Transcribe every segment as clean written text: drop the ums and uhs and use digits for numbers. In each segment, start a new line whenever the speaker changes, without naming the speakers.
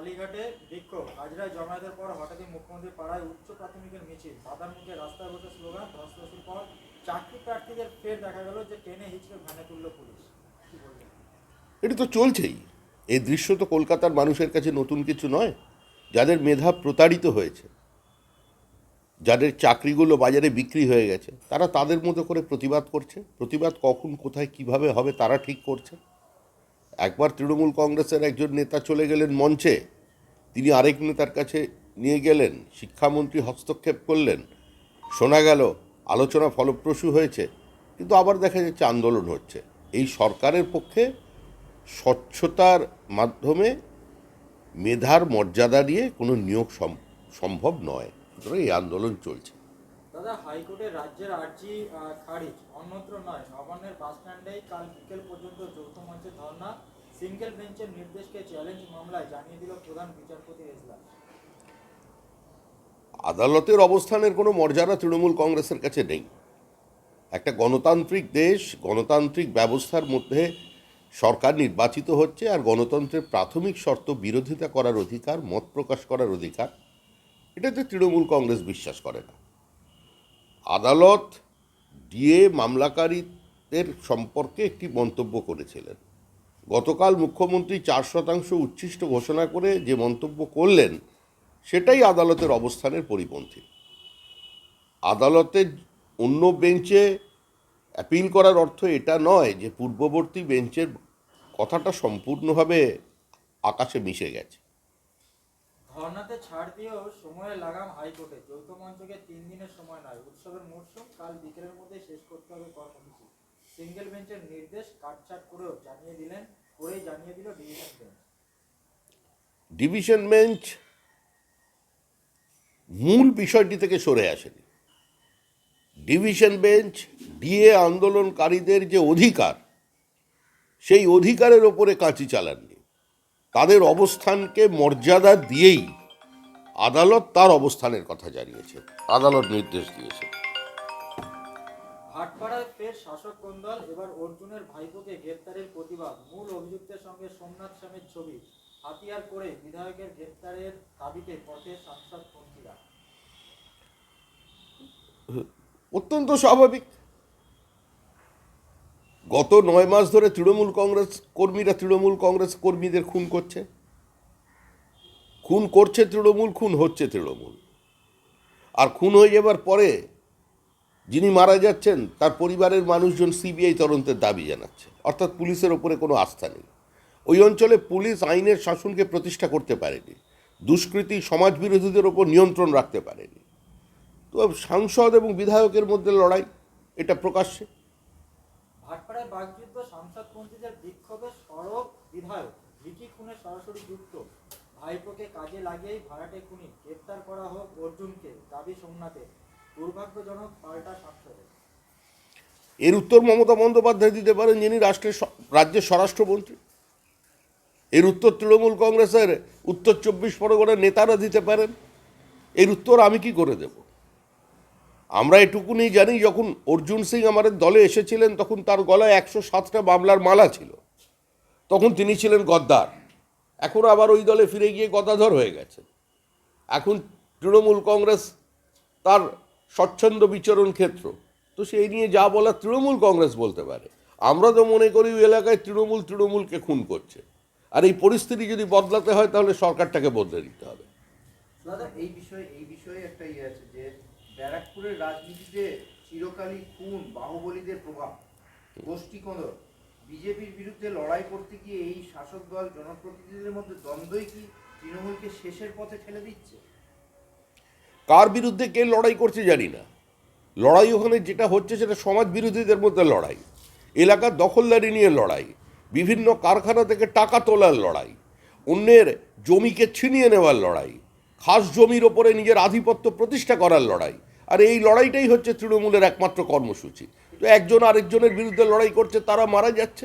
কালীঘাটে বিক্ষোভ, হাজরায় জমায়েতের পর হঠাৎই মুখ্যমন্ত্রী পাড়ায় উচ্চ প্রাথমিকের মিছিল, বাধার মুখে রাস্তায় বসে স্লোগান, ধস্তাধস্তির পর চাকরি প্রার্থীদের ফের দেখা গেল যে টেনে হিচড়ে ভ্যানে তুলল পুলিশ। কি বলবেন?
এটা তো চলছেই। এই দৃশ্য তো কলকাতার মানুষের কাছে নতুন কিছু নয়। যাদের মেধা প্রতারিত হয়েছে, যাদের চাকরিগুলো বাজারে বিক্রি হয়ে গেছে, তারা তাদের মতো করে প্রতিবাদ করছে। প্রতিবাদ কখন কোথায় কিভাবে হবে তারা ঠিক করছে। একবার তৃণমূল কংগ্রেসের একজন নেতা চলে গেলেন মঞ্চে, তিনি আরেক নেতার কাছে নিয়ে গেলেন, শিক্ষামন্ত্রী হস্তক্ষেপ করলেন, শোনা গেল আলোচনা ফলপ্রসূ হয়েছে, কিন্তু আবার দেখা যাচ্ছে আন্দোলন হচ্ছে। এই সরকারের পক্ষে স্বচ্ছতার মাধ্যমে মেধার মর্যাদা দিয়ে কোনো নিয়োগ সম্ভব নয়। সুতরাং এই আন্দোলন চলছে।
দাদা, হাইকোর্টের রাজ্যের আর্জি খারিজ, অন্যত্র নয়, নবান্নের বাস স্ট্যান্ডেই কাল বিকেল পর্যন্ত যৌথ মঞ্চে ধর্ণা, সিঙ্গেল বেঞ্চের নির্দেশকে চ্যালেঞ্জ মামলায় জানিয়ে দিল প্রধান বিচারপতি এজলাস।
আদালতের অবস্থানের কোনো মর্যাদা তৃণমূল কংগ্রেসের কাছে নেই। একটা গণতান্ত্রিক দেশ, গণতান্ত্রিক ব্যবস্থার মধ্যে সরকার নির্বাচিত হচ্ছে, আর গণতন্ত্রের প্রাথমিক শর্ত বিরোধিতা করার অধিকার, মত প্রকাশ করার অধিকার, এটাতে তৃণমূল কংগ্রেস বিশ্বাস করে না। আদালত ডিএ মামলাকারীদের সম্পর্কে একটি মন্তব্য করেছিলেন। গতকাল মুখ্যমন্ত্রী 4% উচ্ছিষ্ট ঘোষণা করে যে মন্তব্য করলেন, সেটাই আদালতের অবস্থানের পরিপন্থী। আদালতের অন্য বেঞ্চে অ্যাপিল করার অর্থ এটা নয় যে পূর্ববর্তী বেঞ্চের কথাটা সম্পূর্ণভাবে আকাশে মিশে গেছে।
ধর্নাতে ছাড় দিয়েও সময়ে লাগাম হাইকোর্টে, যৌথ মঞ্চকে 3 দিনের সময় নয়, উৎসবের মরশুম, কাল বিকেলের মধ্যে শেষ করতে হবে কর্মসূচি। সিঙ্গেল বেঞ্চের নির্দেশ কাটছাট করেও জানিয়ে দিল ডিভিশন বেঞ্চ।
ডিভিশন বেঞ্চ মূল বিষয়টি থেকে সরে আসেনি। ডিভিশন বেঞ্চ ডিএ আন্দোলনকারীদের যে অধিকার, সেই অধিকারের ওপরে কাঁচি চালাননি। তাদের অবস্থানকে মর্যাদা দিয়েই আদালত তার অবস্থানের কথা জানিয়েছে, আদালত নির্দেশ দিয়েছে।
ভাটপাড়ায় ফের শাসক কোন্দল, এবার অর্জুনের ভাইপোকে গ্রেপ্তারের প্রতিবাদ, মূল অভিযুক্তের সঙ্গে সোমনাথ স্বামীর ছবি, হাতিয়ার করে বিধায়কের গ্রেপ্তারের দাবিতে পথে সাংসদ মন্ত্রীরা।
অত্যন্ত স্বাভাবিক। গত 9 মাস ধরে তৃণমূল কংগ্রেস কর্মীরা তৃণমূল কংগ্রেস কর্মীদের খুন করছে তৃণমূল, খুন হচ্ছে তৃণমূল। আর খুন হয়ে যাবার পরে যিনি মারা যাচ্ছেন তার পরিবারের মানুষজন সিবিআই তদন্তের দাবি জানাচ্ছে, অর্থাৎ পুলিশের ওপরে কোনো আস্থা নেই। ওই অঞ্চলে পুলিশ আইনের শাসনকে প্রতিষ্ঠা করতে পারেনি, দুষ্কৃতী সমাজ বিরোধীদের ওপর নিয়ন্ত্রণ রাখতে পারেনি। তো সাংসদ এবং বিধায়কের মধ্যে লড়াই, এটা প্রকাশ্যে।
ভাটপাড়ায় বাগযুদ্ধ, সাংসদ মন্ত্রীদের বিক্ষোভে সরব বিধায়ক, ভিকি খুনে সরাসরি যুক্ত, ভাইপোকে কাজে লাগিয়েই ভাড়াটে খুনি, গ্রেপ্তার করা হোক অর্জুনকে, দাবি সোমনাথের, দুর্ভাগ্যজনক পাল্টা সাংসদের।
এর উত্তর মমতা বন্দ্যোপাধ্যায় দিতে পারেন, যিনি রাজ্যের স্বরাষ্ট্রমন্ত্রী। এর উত্তর তৃণমূল কংগ্রেসের উত্তর 24 পরগনার নেতারা দিতে পারেন। এর উত্তর আমি কি করে দেব? আমরা এটুকুনি জানি, যখন অর্জুন সিং আমাদের দলে এসেছিলেন তখন তার গলায় 107টা মামলার মালা ছিল, তখন তিনি ছিলেন গদ্দার। এখন আবার ওই দলে ফিরে গিয়ে গদাধর হয়ে গেছে। এখন তৃণমূল কংগ্রেস তার স্বচ্ছন্দ বিচরণ ক্ষেত্র, তো সেই নিয়ে যা বলার তৃণমূল কংগ্রেস বলতে পারে। আমরা তো মনে করি ওই এলাকায় তৃণমূলকে খুন করছে, আর এই পরিস্থিতি যদি বদলাতে হয় তাহলে সরকারটাকে বদলে দিতে হবে।
দাদা, এই বিষয়ে একটা আছে যে ব্যারাকপুরের রাজনীতিতে চিরকালই খুন, বাহুবলীদের প্রভাব, গোষ্ঠী কোঁদর, বিজেপির বিরুদ্ধে লড়াই করতে গিয়ে এই শাসক দল জনপ্রতিনিধিদের মধ্যে দ্বন্দ্বই কি তৃণমূলকে শেষের পথে ঠেলে দিচ্ছে?
কার বিরুদ্ধে কে লড়াই করছে জানি না। লড়াই ওখানে যেটা হচ্ছে সেটা সমাজ বিরোধীদের মধ্যে লড়াই, এলাকার দখলদারি নিয়ে লড়াই, বিভিন্ন কারখানা থেকে টাকা তোলার লড়াই, অন্যের জমিকে ছিনিয়ে নেওয়ার লড়াই, খাস জমির ওপরে নিজের আধিপত্য প্রতিষ্ঠা করার লড়াই। আর এই লড়াইটাই হচ্ছে তৃণমূলের একমাত্র কর্মসূচি। তো একজন আরেকজনের বিরুদ্ধে লড়াই করছে, তারা মারা যাচ্ছে,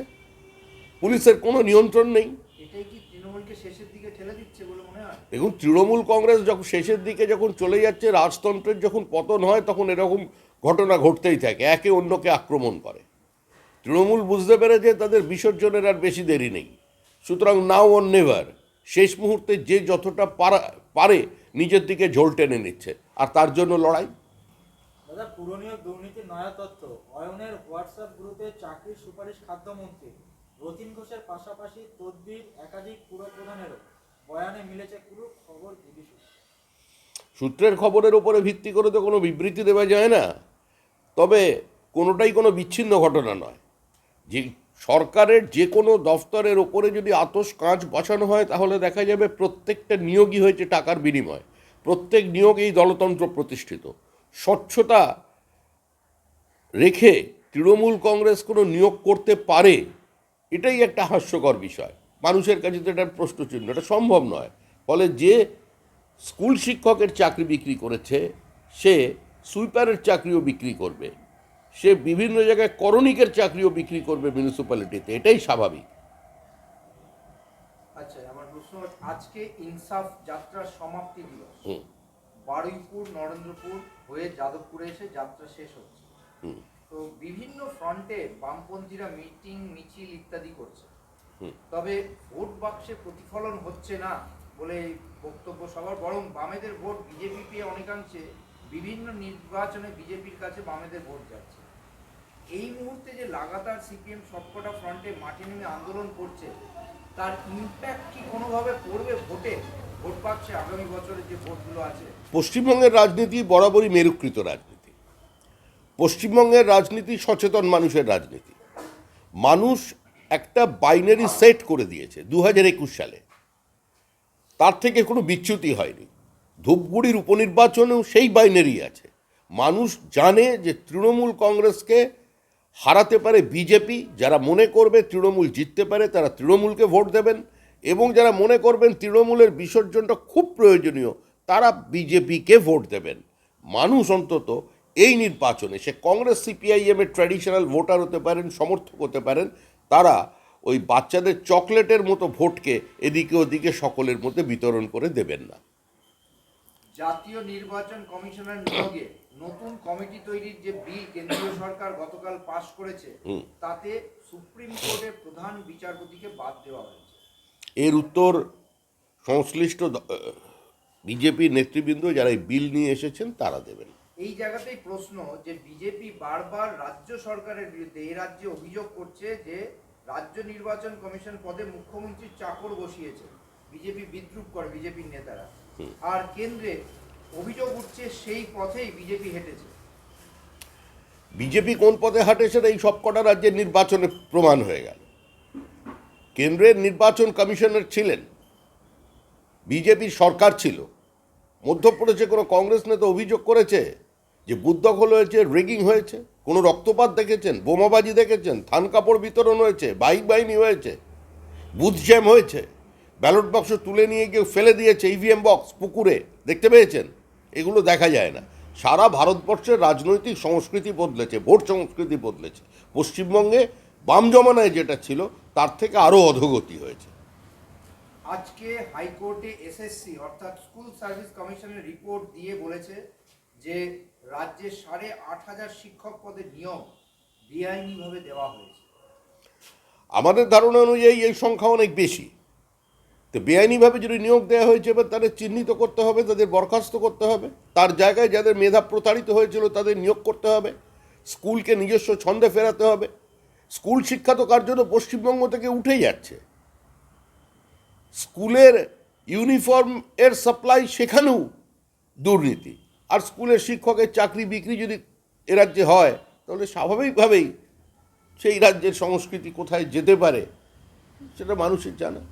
পুলিশের কোনো নিয়ন্ত্রণ নেই।
এটাই কি তৃণমূলকে শেষের দিকে ঠেলে দিচ্ছে বলে মনে হয়?
দেখুন, তৃণমূল কংগ্রেস যখন শেষের দিকে যখন চলে যাচ্ছে, রাজতন্ত্রের যখন পতন হয়, তখন এরকম ঘটনা ঘটতেই থাকে, একে অন্যকে আক্রমণ করে। তৃণমূল বুঝতে পেরেছে তাদের বিসর্জনের আর বেশি দেরি নেই, সুতরাং নাও অর নেভার শেষ মুহূর্তে যে যতটা পারে নিজের দিকে ঝোল টেনে নিচ্ছে, আর তার জন্য লড়াই।
দাদা, পুরনীয় দুর্নীতির নয়া তথ্য, অয়নের হোয়াটসঅ্যাপ গ্রুপে চাকরির সুপারিশ খাদ্যমন্ত্রী রতিন ঘোষের পাশাপাশি তদবির একাধিক পুর প্রধানেরও বয়ানে মিলেছে পুরো খবর বিবিসি।
সূত্রের খবরের ওপরে ভিত্তি করে তো কোনো বিবৃতি দেওয়া যায় না, তবে কোনোটাই কোনো বিচ্ছিন্ন ঘটনা নয়। যে সরকারের যে কোনো দফতরের ওপরে যদি আতশ কাঁচ বসানো হয়, তাহলে দেখা যাবে প্রত্যেকটা নিয়োগই হয়েছে টাকার বিনিময়, প্রত্যেক নিয়োগেই দলতন্ত্র প্রতিষ্ঠিত। স্বচ্ছতা রেখে তৃণমূল কংগ্রেস কোনো নিয়োগ করতে পারে, এটাই একটা হাস্যকর বিষয়। মানুষের কাছে তো এটা প্রশ্নচিহ্ন, এটা সম্ভব নয়। ফলে যে স্কুল শিক্ষকের চাকরি বিক্রি করেছে, সে সুইপারের চাকরিও বিক্রি করবে, সে বিভিন্ন জায়গায় করণিকের চাকরিও বিক্রি করবে মিউনিসিপ্যালিটিতে, এটাই স্বাভাবিক।
আচ্ছা, আমার প্রশ্ন আজকে ইনসাফ যাত্রার সমাপ্তি দিবস,
হুম।
বারুইপুর নরেন্দ্রপুর হয়ে যাদবপুরে এসে যাত্রা শেষ হচ্ছে।
হুম।
তো বিভিন্ন ফ্রন্টে বামপন্থীরা মিটিং মিছিল ইত্যাদি করছে,
হুম।
তবে ভোট বাক্সে প্রতিফলন হচ্ছে না বলে এই বক্তব্য সবার, বরং বামেদের ভোট বিজেপি পেয়ে অনেকাংশে বিভিন্ন নির্বাচনে বিজেপির কাছে বামেদের ভোট যাচ্ছে। এই মুহূর্তে যে লাগাতার সিপিএম সবকটা ফ্রন্টে মাঠে নেমে আন্দোলন করছে, তার ইম্প্যাক্ট কি কোনোভাবে পড়বে ভোট বাক্সে আগামী বছরের যে ভোটগুলো আছে?
পশ্চিমবঙ্গের রাজনীতি বরাবরই মেরুকৃত রাজনীতি। পশ্চিমবঙ্গের রাজনীতি সচেতন মানুষের রাজনীতি। মানুষ একটা বাইনারি সেট করে দিয়েছে 2021 সালে, তার থেকে কোনো বিচ্যুতি হয়নি। ধূপগুড়ির উপনির্বাচনেও সেই বাইনারি আছে। মানুষ জানে যে তৃণমূল কংগ্রেসকে হারাতে পারে বিজেপি। যারা মনে করবে তৃণমূল জিততে পারে, তারা তৃণমূলকে ভোট দেবেন, এবং যারা মনে করবেন তৃণমূলের বিসর্জনটা খুব প্রয়োজনীয়, তারা বিজেপিকে ভোট দেবেন। মানুষ অন্তত এই নির্বাচনে, সে কংগ্রেস সিপিআইএমের ট্র্যাডিশনাল ভোটার হতে পারেন, সমর্থক হতে পারেন, তারা ওই বাচ্চাদের চকলেটের মতো ভোটকে এদিকে ওদিকে সকলের মধ্যে বিতরণ করে দেবেন না।
জাতীয় নির্বাচন কমিশনের নিয়োগে নতুন কমিটি তৈরির যে বিল কেন্দ্রীয় সরকার গতকাল পাশ করেছে, তাতে সুপ্রিম কোর্টের প্রধান বিচারপতিকে বাদ দেওয়া হয়েছে।
এর উত্তর সংশ্লিষ্ট বিজেপির নেতৃবৃন্দ যারা এই বিল নিয়ে এসেছেন তারা দেবেন।
এই জায়গাতেই প্রশ্ন যে বিজেপি বারবার রাজ্য সরকারের বিরুদ্ধে এই রাজ্যে অভিযোগ করছে যে রাজ্য নির্বাচন কমিশন পদে মুখ্যমন্ত্রীর চাকর বসিয়েছে, বিজেপি বিদ্রুপ করে বিজেপির নেতারা, আর কেন্দ্রে অভিযোগ উঠছে সেই পথেই বিজেপি হেঁটেছে।
বিজেপি কোন পথে হাঁটেছে এই সবকটা রাজ্যের নির্বাচনে প্রমাণ হয়ে গেল। কেন্দ্রের নির্বাচন কমিশনার ছিলেন, বিজেপির সরকার ছিল। মধ্যপ্রদেশে কোনো কংগ্রেস নেতা অভিযোগ করেছে যে বুথ দখল হয়েছে, রেগিং হয়েছে? কোনো রক্তপাত দেখেছেন? বোমাবাজি দেখেছেন? থান কাপড় বিতরণ হয়েছে? বাইক বাহিনী হয়েছে? বুথ জ্যাম হয়েছে? ব্যালট বাক্স তুলে নিয়ে গিয়ে ফেলে দিয়েছে ইভিএম বক্স পুকুরে, দেখতে পেয়েছেন? এগুলো দেখা যায় না। সারা ভারতবর্ষের রাজনৈতিক সংস্কৃতি বদলেছে, ভোট সংস্কৃতি বদলেছে। পশ্চিমবঙ্গে বাম জমানায় যেটা ছিল তার থেকে আরও অধোগতি হয়েছে।
আজকে হাইকোর্টে এসএসসি অর্থাৎ স্কুল সার্ভিস কমিশনের রিপোর্ট দিয়ে বলেছে যে রাজ্যে 8,500 শিক্ষক পদের নিয়োগ বেআইনিভাবে দেওয়া হয়েছে।
আমাদের ধারণা অনুযায়ী এই সংখ্যা অনেক বেশি। তো বেআইনিভাবে যদি নিয়োগ দেওয়া হয়েছে, এবার তাদের চিহ্নিত করতে হবে, তাদের বরখাস্ত করতে হবে, তার জায়গায় যাদের মেধা প্রতারিত হয়েছিল তাদের নিয়োগ করতে হবে, স্কুলকে নিজস্ব ছন্দে ফেরাতে হবে। স্কুল শিক্ষা তো কার্যত পশ্চিমবঙ্গ থেকে উঠে যাচ্ছে। স্কুলের ইউনিফর্ম এর সাপ্লাই, সেখানেও দুর্নীতি। আর স্কুলের শিক্ষকের চাকরি বিক্রি যদি এ রাজ্যে হয়, তাহলে স্বাভাবিকভাবেই সেই রাজ্যের সংস্কৃতি কোথায় যেতে পারে সেটা মানুষের জানা।